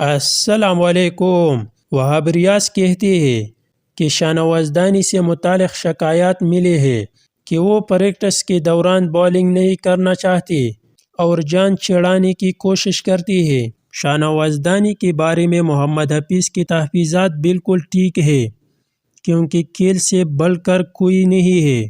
السلام علیکم۔ وہاب ریاض کہتے ہیں کہ شاہ نوازدانی سے متعلق شکایات ملے ہیں کہ وہ پریکٹس کے دوران بولنگ نہیں کرنا چاہتے اور جان چھڑانے کی کوشش کرتی ہے۔ شاہ نوازدانی کے بارے میں محمد حفیظ کی تحفظات بالکل ٹھیک ہے، کیونکہ کھیل سے بڑھ کر کوئی نہیں ہے۔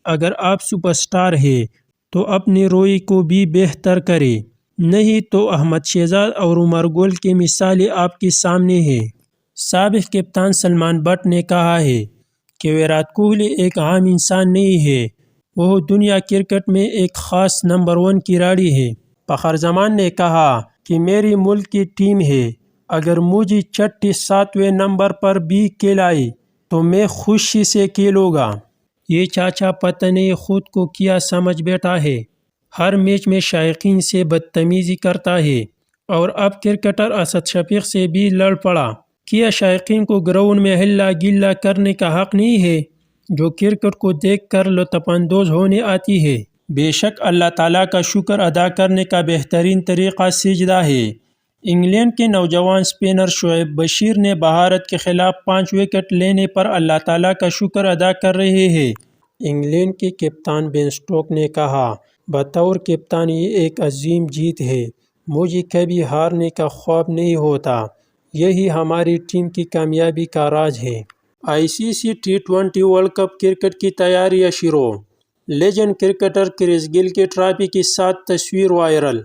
اگر آپ سپر سٹار ہیں تو اپنے رویے کو بھی بہتر کریں، نہیں تو احمد شہزاد اور عمر گل کی مثالیں آپ کے سامنے ہیں۔ سابق کپتان سلمان بٹ نے کہا ہے کہ ویرات کوہلی ایک عام انسان نہیں ہے، وہ دنیا کرکٹ میں ایک خاص نمبر 1 کھلاڑی ہے۔ فخر زمان نے کہا کہ میری ملک کی ٹیم ہے، اگر مجھے چھٹے 7ویں نمبر پر بھی کھلائے تو میں خوشی سے کھیلوں گا۔ یہ چاچا پتہ نہیں خود کو کیا سمجھ بیٹھا ہے، ہر میچ میں شائقین سے بدتمیزی کرتا ہے اور اب کرکٹر اسد شفیق سے بھی لڑ پڑا۔ کیا شائقین کو گراؤنڈ میں ہلا گلا کرنے کا حق نہیں ہے، جو کرکٹ کو دیکھ کر لطف اندوز ہونے آتی ہے؟ بے شک اللہ تعالیٰ کا شکر ادا کرنے کا بہترین طریقہ سجدہ ہے۔ انگلینڈ کے نوجوان اسپنر شعیب بشیر نے بھارت کے خلاف 5 وکٹ لینے پر اللہ تعالیٰ کا شکر ادا کر رہے ہیں۔ انگلینڈ کے کپتان بین سٹوکس نے کہا، بطور کپتان یہ ایک عظیم جیت ہے، مجھے کبھی ہارنے کا خوف نہیں ہوتا، یہی ہماری ٹیم کی کامیابی کا راز ہے۔ ICC T20 world cup cricket کی تیاریاں شروع، لیجنڈ کرکٹر کرس گیل کی ٹرافی کے ساتھ تصویر وائرل۔